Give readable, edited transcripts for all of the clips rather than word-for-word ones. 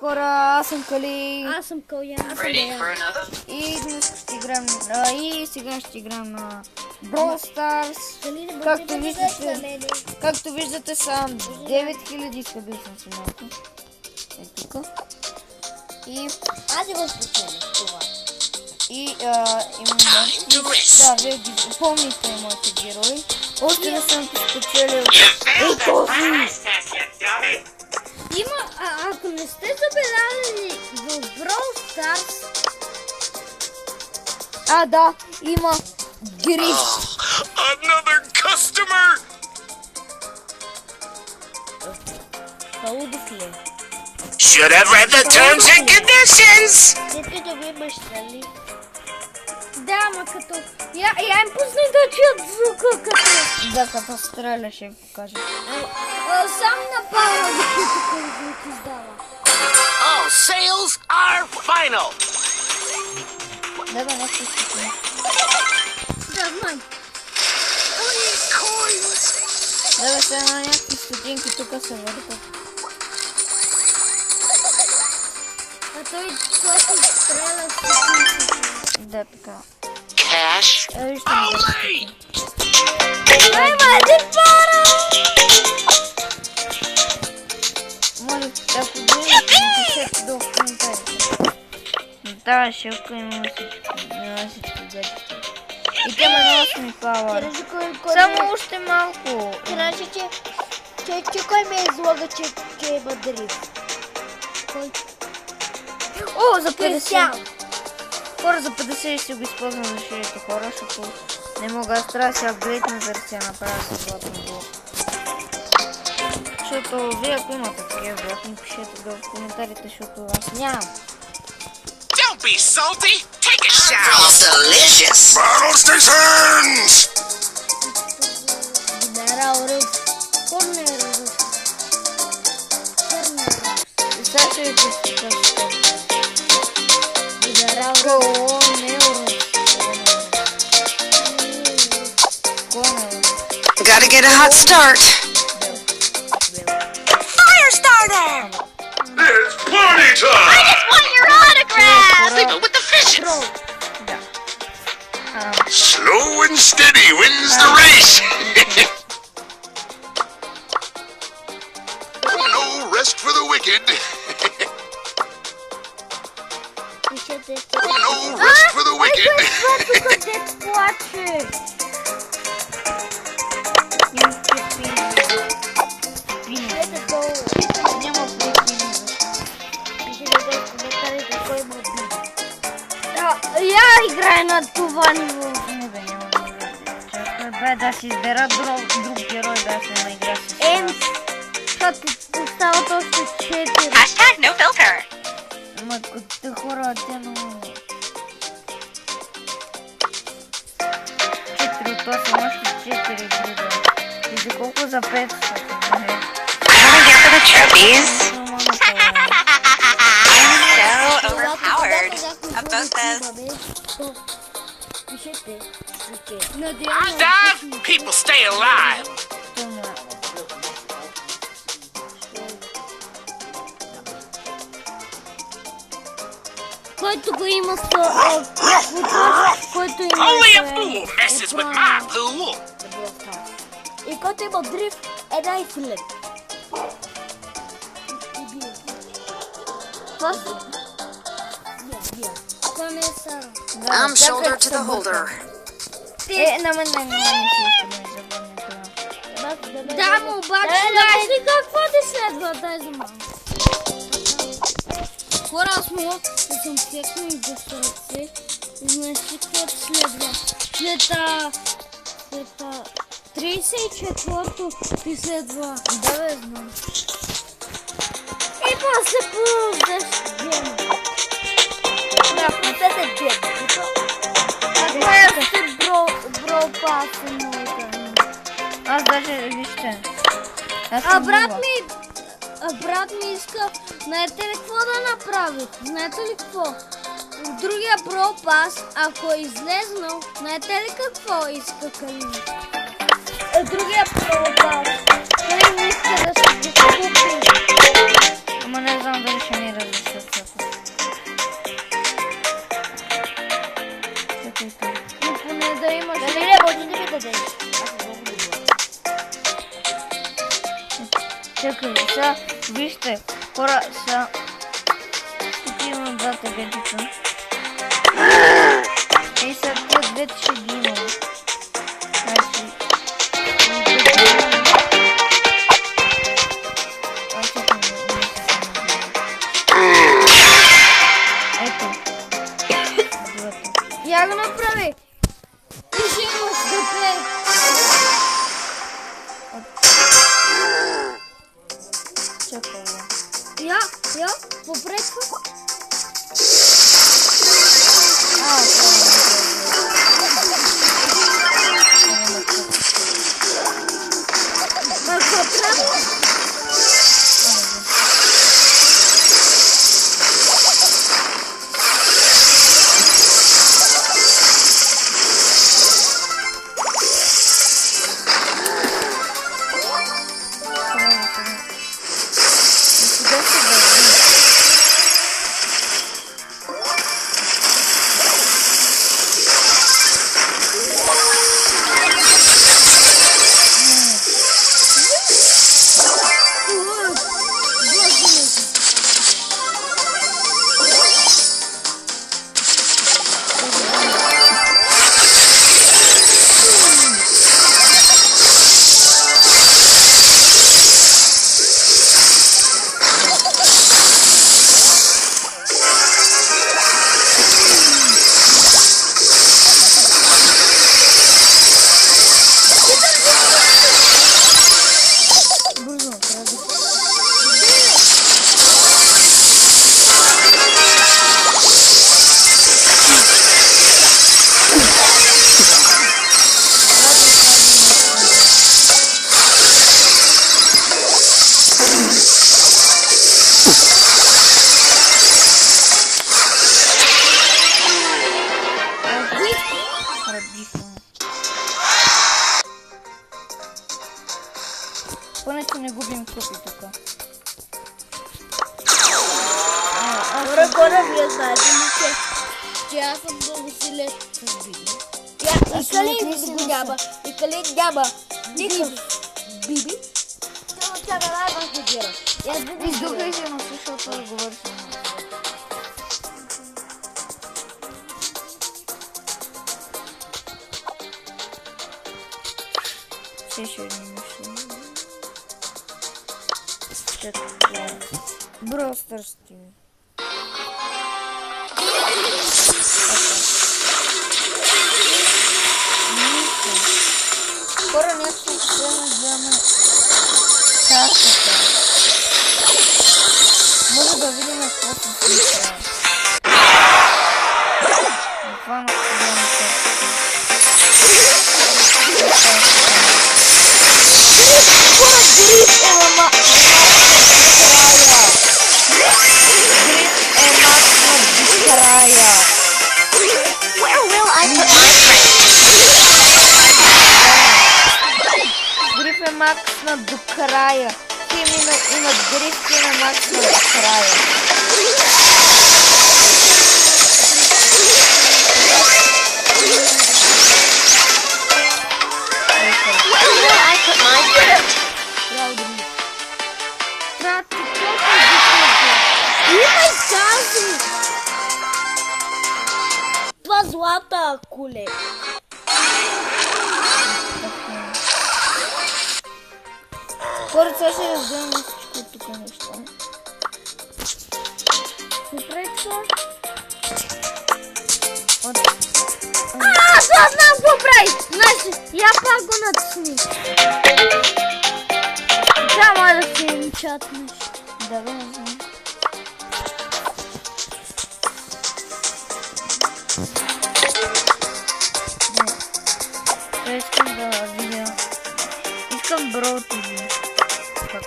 хора, аз съм Кали. Аз съм Калян. И днес ще играем и сега ще играем на Brawl Stars. Както виждате са 9000 скъби съм си малко. Е тук. И аз го спечелих това. И да, вие ги помните моите герои. Още не съм спечелил. Ей, този! Има, ако не сте забелязали в Brawl Stars... Да, има гриф. Another customer! Халудов ли? Should have read the terms and conditions! След като ви мъщали. Да, ама като... Я им пусни да чуят звука като... Да, като стреля ще покажа. Сам напълно да чуят какъв звук издава. All sales are final! Да, бе, нещо стикне. Да, знам. Да, бе, сега на някакви стотинки тук се въртат. А той просто стреля с стотинки. Да, така. Cash? Вижте ми да стотинки. Има един пара! Моля, ако гледате, напишете долу в коментарите. Да, шелка има всички гаджети. И те ме носи ми пауър. Само още малко. Значи, че кой ме излага, че има дрифт? Кой? О, за 50. Хора, за 50 ще го използвам за ширите хора, защото не мога, аз трябва да се апгрейдна версия направя с златно блок. Защото вие ако имате такива златни, пишете долу в коментарите, защото аз нямам. Don't be salty! Take a shower! It's delicious! Battle stations! Генерал Рус. Корнер Рус. И сега ще ви пишете какво. Генерал Рус. Gotta get a hot start! Fire starter! It's party time! just want your autograph! With the fishes! Да. Slow and steady wins the race! No rest for the wicked! Пишете. No rest for the wicked! Къде плаче? Пишете долу. Няма прикини. Пишете долу в коментарите кой има би. Я играя на това ниво. Не бе, няма да играе. Чакай бе да си избера друг герой, да се наигра с Защото остават още 4. Hashtag no filter! Ама като хора, те много... 4 от 8, още 4 игри, бе. И за колко за 500? Wanna get for the trophies? So overpowered. About this. Пишете. Dive! People stay alive! Който го има който има Only a fool messes with my pool! И който има дрифт е най-силен. Кой ме е Сара? I'm shoulder to the holder. На мен не ми се иска да ми забавя това. Да, но обаче знаеш ли какво да следва? Дай за малко. Хора, аз мога да съм текнал и до сърце. И знаеш ли какво следва? След 34-то ти следва. Да, бе, знам. И после пълзаш гема. Да, пълзете гема. Това е сте бро паси моята. Аз даже, вижте. Брат ми иска, знаете ли какво да направи? Знаете ли какво? В другия Бро Пас, ако е излезнал, знаете ли какво иска Калин? Другия Бро Пас, Калин иска да се го купи. Ама не знам дали ще ми разрешат всяко. Чакай тук. Но поне да имаш... Дали не може да ми дадеш? Аз много добър. Чакай, сега вижте, хора, сега тук имам двата гаджета. И сега тези двете ще ги имам. Значи... Ето. Двата. Я го направи. Ти ще имаш да пее. Чакай, Я, попреква. Какво прави? Поне ще не губим купи тук. Хора, вие знаете ли, че аз съм много силен с Биби. И Калин го няма. И Калин няма никакъв Биби. Тя ме най-важно гледа. Издухай се, но защото да говориш. Ще нещо. Brawl Stars TV. Скоро нещо ще вземе картата. Може да видим какво се случва. Буквално гледам картата. Гриф е мак на края. Where will I put my friend? Гриф е максна до края. Имат грифки на максна до края. Where will I put my friend? Брат, какво е дикото? Имай тази! Това злата куле. Хора, сега ще разгледам всичко тук неща. Попреква. Аз знам какво прави! Значи, я пак го натисни. Трябва да си им чатнеш. Да, бе, не знам. Не. Искам да видя. Искам Brawl TV. Как?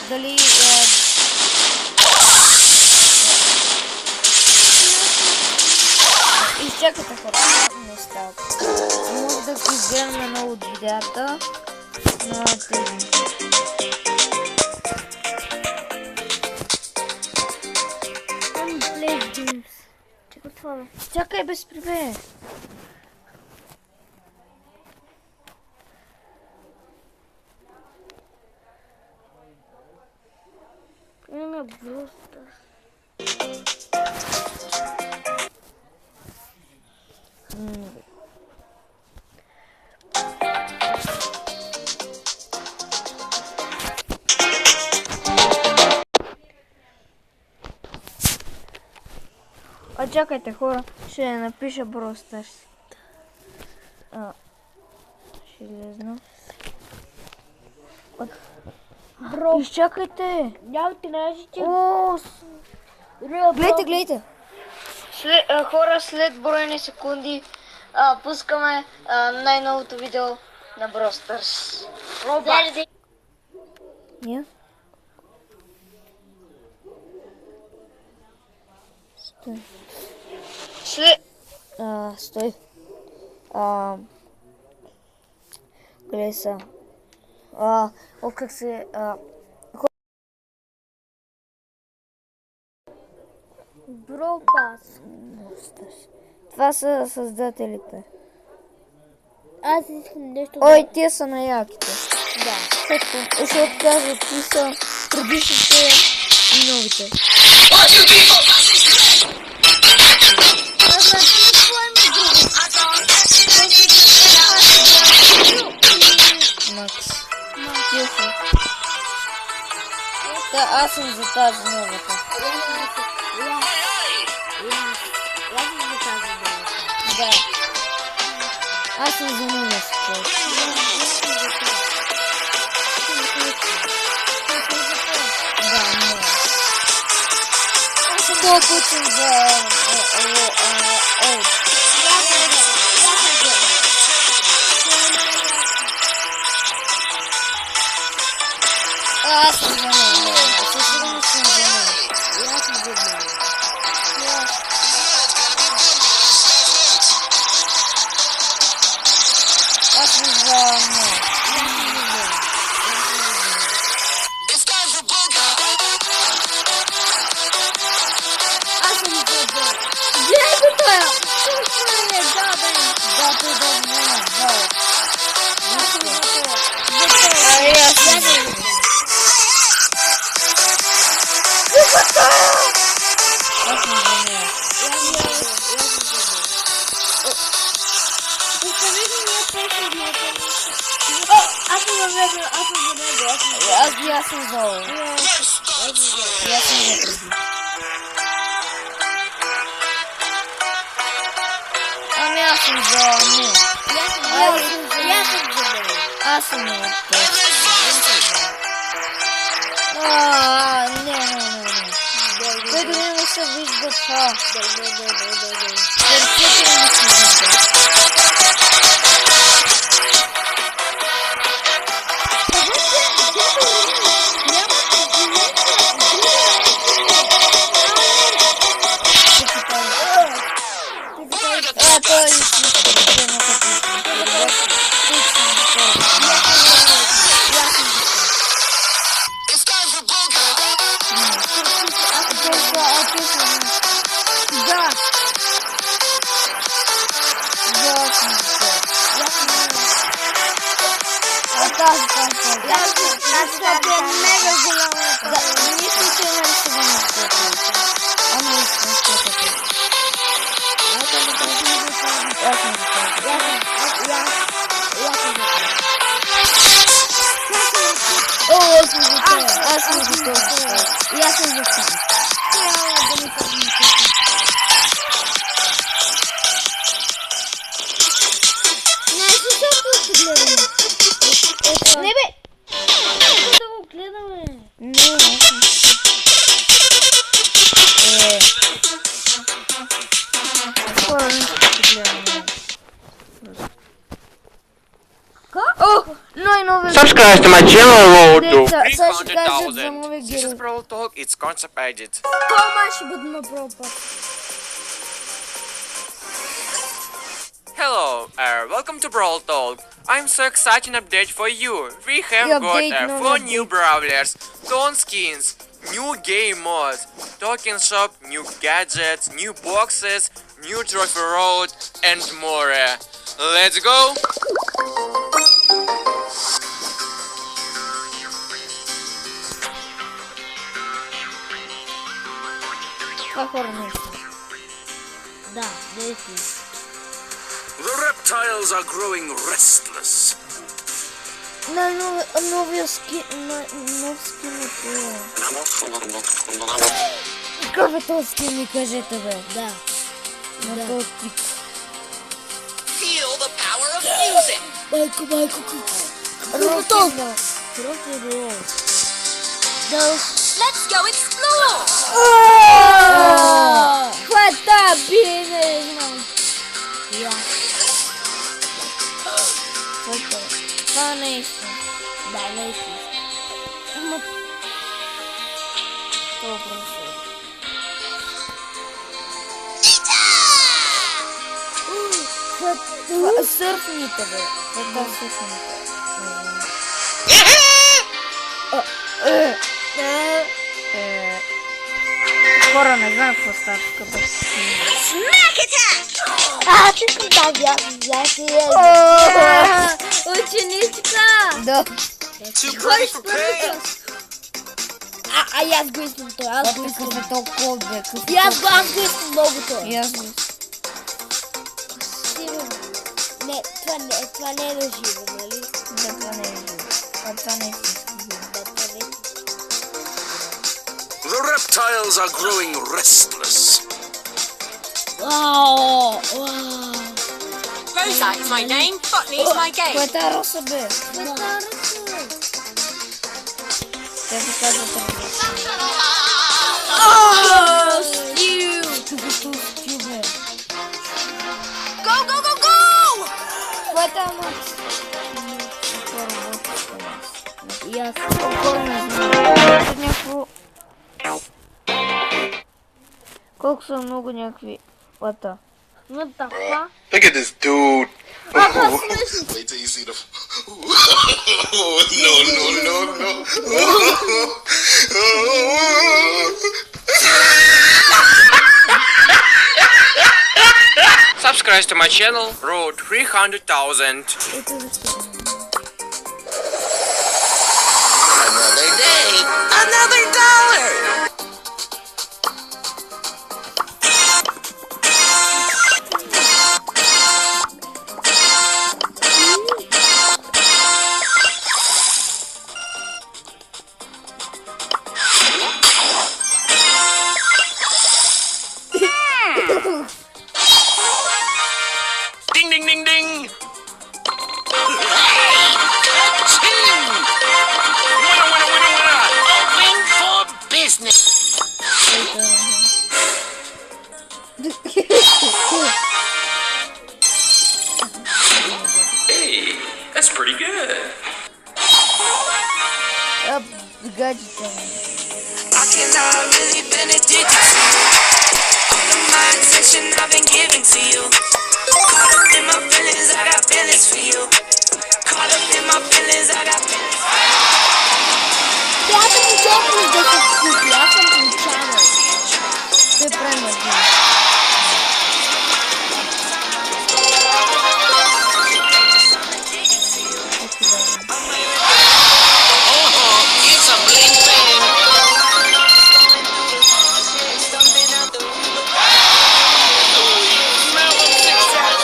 Дали изчакайте, хора. гледаме много от видеята на тези. Чакай това, бе. Чакай без прибе. Имаме просто. А чакайте хора, ще напиша Brawl Stars. Ще излезна. Бро, Изчакайте! няма ти знаеш, че... О, Гледайте, гледайте! Хора, след броени секунди пускаме най-новото видео на Brawl Stars. Заради... Нет? Стой. Стой. Гледай са. Как се... Бро пас. Това са създателите. Аз искам нещо... Ой, те са на яките. Да. Защото казват, ти са предишните и новите. Макс. Тихо. Да, аз съм за тази новата. Да. Аз съм за новата. Да, не. Аз съм по-пътен за... Аз съм за нея. Със сигурност съм за нея. Аз съм за нея. Аз съм за нея. Аз съм за нея. Гледай го това! Това е жабен! Да, той да не е жал. Аз съм за това. Аз съм за нея. Аз съм за Ол. Аз съм за преди. Ами аз съм за не. Аз съм за не. Той дори не се вижда това. Сърцето не се вижда. Той Subscribe to my channel, Деца, Please сега find ще a кажат за thousand. нови This is герои. Brawl Talk, it's concept edit. Това ще бъде на Бро пас. Hello, welcome to Brawl Talk. I'm so excited update for you. We have Yeah, got update, no 4 update. new brawlers, ton skins, new game modes, token shop, new gadgets, new boxes, new trophy road, and more. Let's go! Похоже на это. Да, действуй. The reptiles are growing restless. На новые скины. Как это скины, кажи тебе? Да. На тот тип. Feel the power of music. Майку. Рокки, да. Let's go explore. Хвата, бина. Я. Это. Фанейшн. Да, найти. Что происходит? Серфни тебе. Это серфни. Скоро не знаю, поставка. Smack attack. А, ты куда? Я Ученичка. Да. Too pretty for pain. А я сгрызну то, я Вот сгрызну. это толковый. Я сгрызну много то. Я знаю. Не, това не е живо, нали? Да, това не е живо. А това не е истински. The reptiles are growing restless. Вау! Rosa is my name, Botany is my game. Кое е Роса, бе? Те ви казват Стю, бе. Go, go, go, go! Кое е Макс? Това работи с нас. И аз. Колко не знам. Някакво... Колко са много някакви лата. Вот така. Look at this dude. Wait till you see the. No. Subscribe to my channel, road 300,000. Another day, another dollar. Ding, ding, ding, ding. Open for business. Hey, that's pretty good. Гаджета. I cannot really been addicted to you. All of my attention I've been giving to you. Caught up in my feelings, I got feelings for you. Caught up in my feelings, I got feelings for you. Я съм очаквам да се купи, аз съм получавал. Ти правилно. It's a bling bang. Smell of success.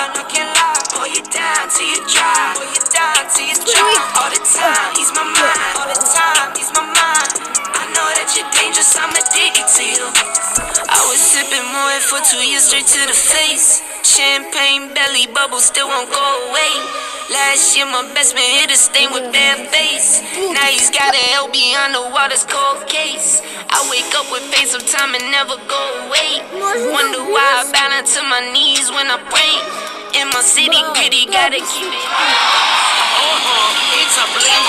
I can't lie. Hold you down till you dry. Hold you down till you dry. All the time, ease my mind. All the time, ease my mind. I know that you're dangerous, I'm addicted to you. I was sipping more for 2 years straight to the face. Champagne belly bubble still won't go away. Last year, my best man hit a stain with bare face. Now he's got a hell behind the water's cold case. I wake up with face of time and never go away. Wonder why I bow down to my knees when I pray. In my city, gritty, gotta keep it. It's a bling.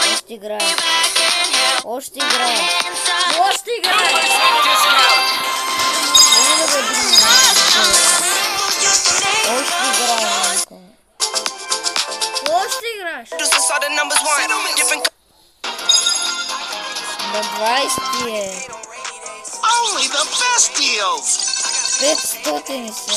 Още играе. Още играе. Още играеш. На 20 е. 500 са.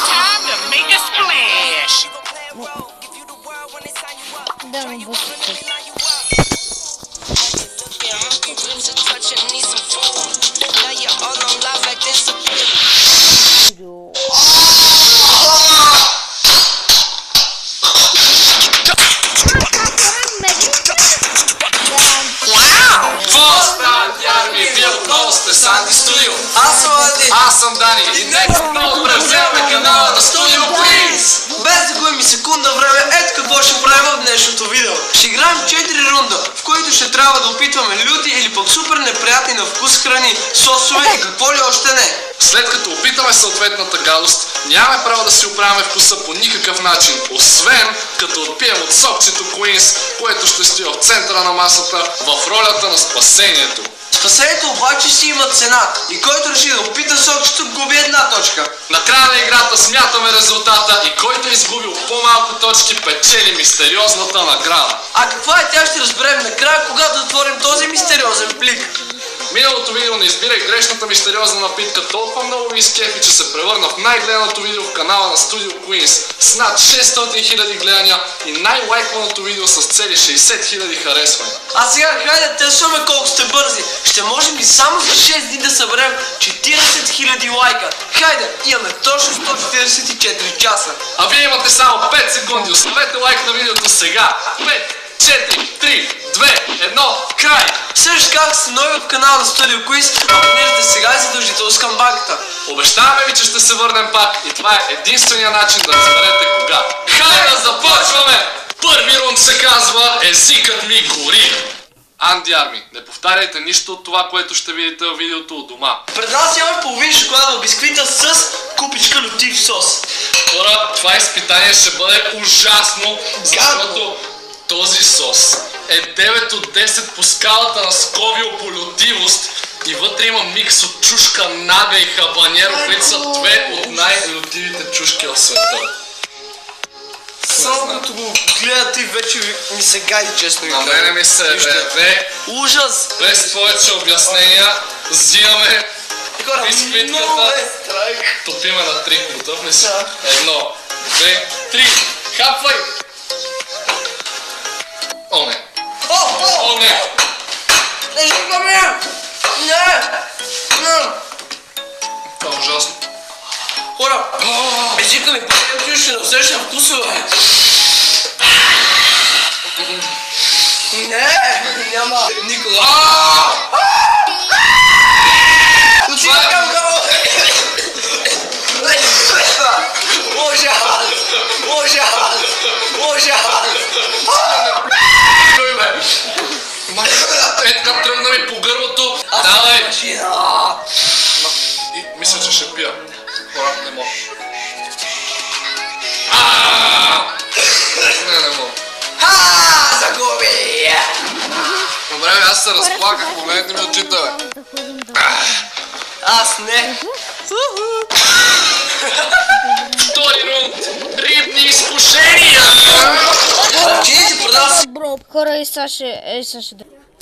Time to make a splash. Да, ме бутите. Санди Студио. Аз съм Дани и нека отново превземаме канала на Студио Queens. Без да губим секунда време, ето какво ще правим в днешното видео. Ще играем 4 рунда, в които ще трябва да опитваме люти или пък супер неприятни на вкус храни, сосове и какво ли още не. След като опитаме съответната гадост, нямаме право да си оправяме вкуса по никакъв начин, освен като отпием от сокчето Queens, което ще стои в центъра на масата в ролята на спасението. Спасението обаче си има цена и който реши да опита сокчето, губи 1 точка. Накрая на играта смятаме резултата и който е изгубил по-малко точки, печели мистериозната награда. А каква е тя, ще разберем накрая, когато отворим този мистериозен плик. Миналото видео не избирай грешната мистериозна напитка толкова много ви изкефи, че се превърна в най-гледаното видео в канала на Studio Queens с над 600 000 гледания и най-лайкваното видео с цели 60 000 харесвания. А сега, хайде, тестваме колко сте бързи. Ще можем и само за 6 дни да съберем 40 000 лайка. Хайде, имаме точно 144 часа. А вие имате само 5 секунди. Оставете лайк на видеото сега. 5, 4, 3, 2, 1, край! Също как сте нови в канала на Studio Quiz, абонирайте сега и задължително с камбанката. Обещаваме ви, че ще се върнем пак и това е единствения начин да разберете кога. Хайде да започваме! Първи рунд се казва Езикът ми гори. Анди Арми, не повтаряйте нищо от това, което ще видите във видеото от дома. Пред нас имаме половин шоколадна бисквита с купичка лютив сос. Хора, това изпитание ще бъде ужасно, защото този сос е 9 от 10 по скалата на Сковил по лютивост и вътре има микс от чушка нага и хабанеро, които са две от най-лютивите чушки в света. Само като го гледате вече ми се гади, честно ви На мене ми се реве. Ужас! Без повече обяснения взимаме бисквитката, топиме на 3, готов ли си? 1, 2, 3, хапвай! О, не! О, не! Не жукаме! Не! Това е ужасно. Хора, езика ми по-едно ще не усещам вкусове. Не, няма никога. Отива към гъл! Ужас! Ужас! Ужас! Е, така тръгна ми по гърлото. Давай! Мисля, че ще пия. Хора, не мога. Не мога. Загуби! Добре, аз се разплаках, погледнете ми очите, бе. Аз не. Втори рунд. Рибни изкушения! Чините пред нас Хора, и Саше,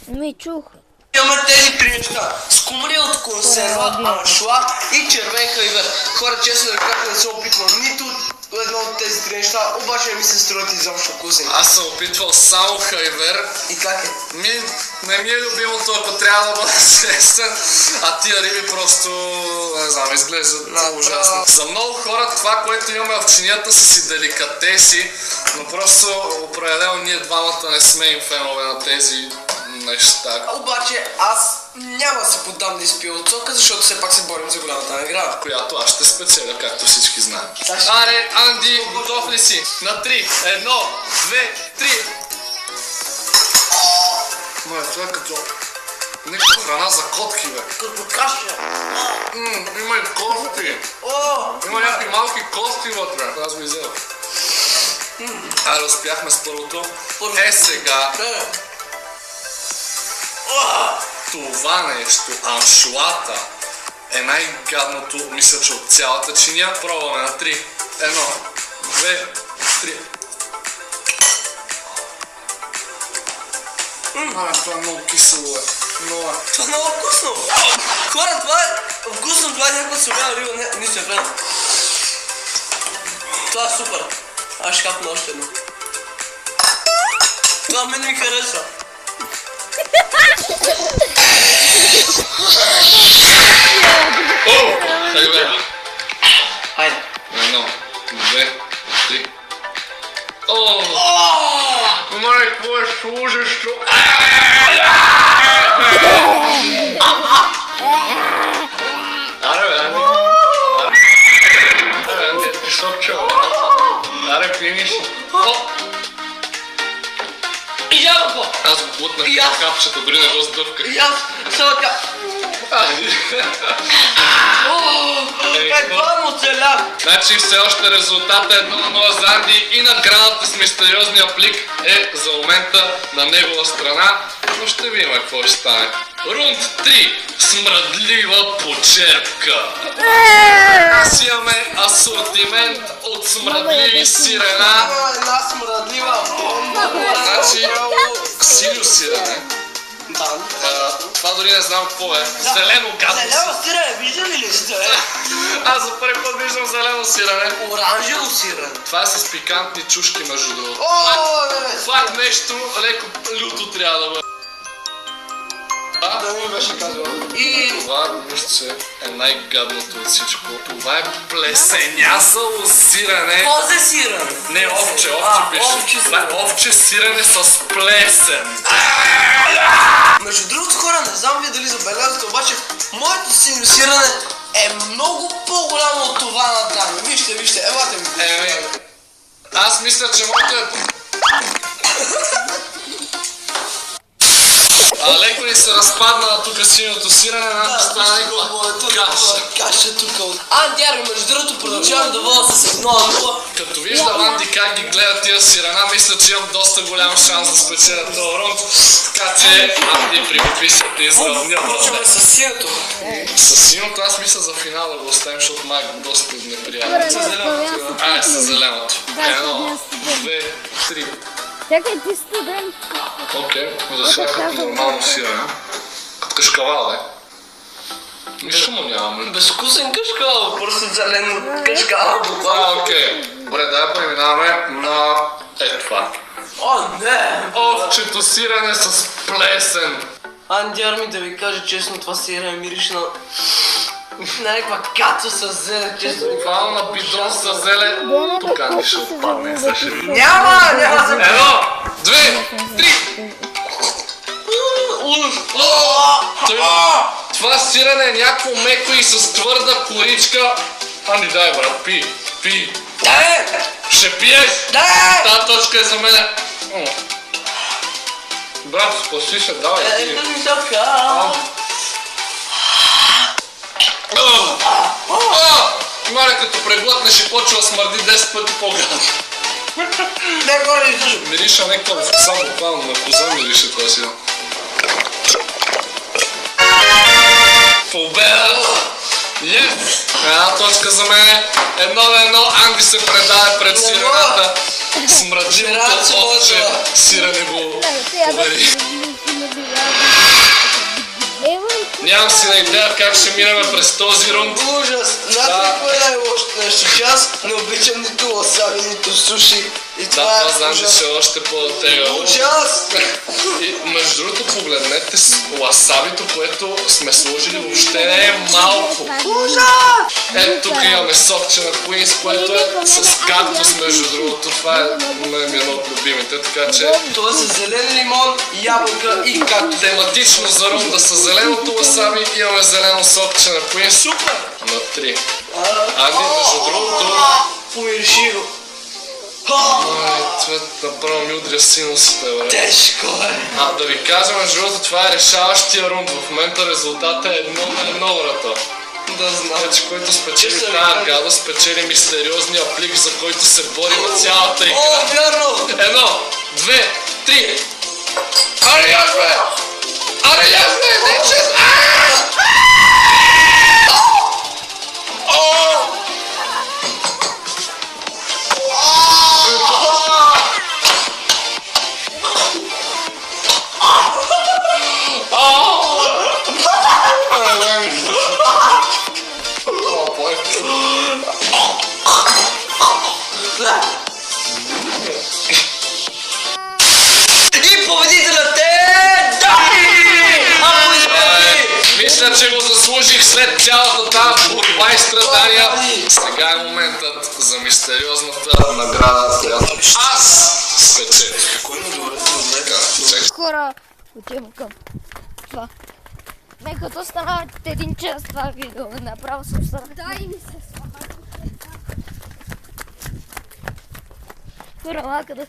не чух. имаме тези три неща. Скумрия от консерва, аншла и червен хайвер. Хора, честно да кажа, не се опитвам нито едно от тези три неща, обаче не ми се струват изобщо вкусни. Аз съм опитвал само хайвер. И как е? Не ми е любимото, ако трябва да бъда честен, а тия риби просто, не знам, изглеждат ужасно. За много хора това, което имаме в чинията са си деликатеси, но просто определено ние двамата не сме им фенове на тези неща. Обаче аз няма да се поддам да изпия от сока, защото все пак се борим за голямата награда. Която аз ще спечеля, както всички знаем. Аре, Анди, готов ли си? На 3, 1, 2, 3. Моя, това е като някаква храна за котки, бе. Като каша. Има и кости. Има някакви малки кости вътре. Аз го изядох. Аре, успяхме с първото. Е, сега. Това нещо, аншулата, е най-гадното, мисля, че от цялата чиния. Пробваме на 3. 1, 2, 3. Това е много кисело, е. Това е много вкусно. Хора, това е вкусно, това е някаква сурена риба, не се вредно. Това е супер. Аз ще хапна още едно. Това мен ми харесва. О! Хайде. Хайде. 1, 2, 3. О! Май, какво е служещо? Аре, бе, Анди. Аре, Анди, ти сопчо. Аре, пини си. И я какво? Аз го бутнах капчета, дори не го сдъвках. И аз, само така. Едва му целях. Значи все още резултата е 1-0 за Анди и наградата с мистериозния плик е за момента на негова страна, но ще видим какво ще стане. Рунд 3. Смръдлива почерпка. Аз имаме асортимент от смръдливи сирена. Една смръдлива бомба. Значи, силио сирене. Това дори не знам какво е. Зелено гадно. Зелено сирене, виждали ли сте? Аз за първи път виждам зелено сирене. Оранжево сирене. Това е с пикантни чушки между другото. О, Пак нещо леко люто трябва да бъде. да ми беше казал. И това, вижте, е най-гадното от всичко. Това е плесенясало сирене. Козе сирене. Не, овче пише. Това е овче сирене с плесен. Между другото, хора, не знам вие дали забелязвате, обаче моето сирене е много по-голямо от това на Дани. Вижте, елате ми. Аз мисля, че моето е... Леко ни се разпадна тук синьото сирене, нашето стана някаква каша. Каша тук. Антиарми, между другото, продължавам да вода с 1-0. Като виждам Анди как ги гледат тия сирена, мисля, че имам доста голям шанс да спечеля този рунд. Така че, Анди, приготви се да изравня. Почваме с синьото. С синьото аз мисля за финал да го оставим, защото май е доста неприятно. С зеленото. Ай, с зеленото. Едно, две, три. Чакай, ти студент. Окей, защо като нормално сирене. Като кашкавал, бе. Нищо му нямаме. Безвкусен кашкавал, просто зелен кашкавал буквално. Окей. Добре, дай преминаваме на това. О, не! Овчето сирене с плесен. Анди Арми, да ви кажа честно, това сирене мирише на някаква каца с зеле, честно ви Буквално на бидон с зеле. Тук Анди ще отпадне. Няма за... Едно, две, три. Това сирене е някакво меко и с твърда коричка. Анди, дай, брат, пи. Да! Ще пиеш? Да! Та точка е за мен. Брат, спаси се, давай. Ето ми така. Мале, като преглътнеш и почва да смърди 10 пъти по-гадно. Не горе излъжу. Мириша някаква сам буквално на коза мирише това си. Победа! Yes! Една точка за мен. 1-1. Анди се предава пред сирената. Смръдливото овче сирене го победи. Нямам си на идея как ще минем през този рунд. Ужас! Знаете ли кое е най-лошото нещо? Че аз не обичам нито васаби, нито суши. И това е това Анди ще е още по-тегаво. Ужас! И между другото погледнете с ласабито, което сме сложили, въобще не е малко. Ужас! Ето тук имаме сокче на Queens, което е с кактус между другото. Това е едно от любимите, така че... Това е с зелен лимон, ябълка и кактус. Тематично за рунда с зеленото ласаби имаме зелено сокче на Queens. Супер! На 3. Анди, между другото... Помириши го. Това направо ми удря синусите, бе. Тежко е. Да ви кажа, между другото, това е решаващия рунд. В момента резултата е 1-1, брата. Да знам. Значи, който спечели тази гадост, спечели мистериозния плик, за който се борим цялата игра. О, вярно! 1, 2, 3. Аре, яш, бе! Аре, яш, бе! Не, че... И победителят е Дани! Мисля, че го заслужих след цялата тази борба и страдания. Сега е моментът за мистериозната награда, която аз спечелих. Хора, отивам към това. Нека останат един час това видео, направо съм срам. Дай ми се слава. Хора, малка да...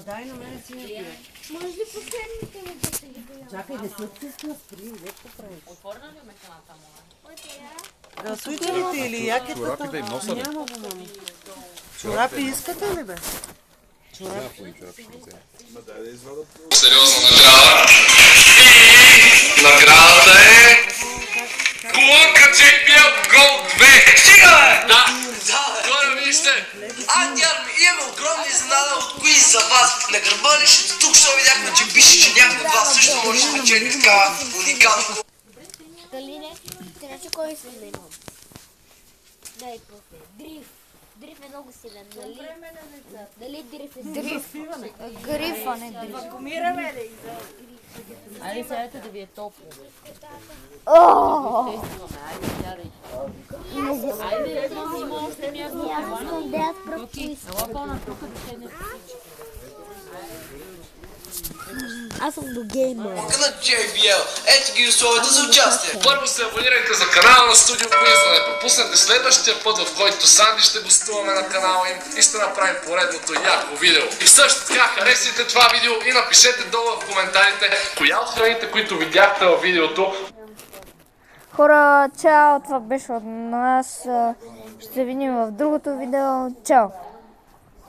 Дай на мене си не пие. Може ли последните ми да се ги боя? Чакай, да се отпусна спри, какво правиш? Отворена ли меканата му? Суичерите или якетата? Чорапите им носа ли? Няма го, мамо. Чорапи искате ли, бе? Чорапи. Сериозна награда. И наградата е... Колонка JBL Gold 2. Стига, бе! Да, На гърба лишето тук ще видяхме, че пише, че някой от вас също може да спечели такава уникална. Галине, трябваше кой се да имам. Дай после. Дриф. Дриф е много силен, нали? Дали дриф е Дриф. Гриф, а не дриф. Айде сядайте да ви е топло. Айде, има още място. Ела по-на тук да седне. Аз съм до геймър. На JBL. Ето ги условията за участие. Първо се абонирайте за канала на Студио Queens, за да не пропуснете следващия път, в който Санди ще гостуваме на канала им и ще направим поредното яко видео. И също така харесайте това видео и напишете долу в коментарите коя от храните, които видяхте във видеото. Хора, чао, това беше от нас. Ще се видим в другото видео. Чао!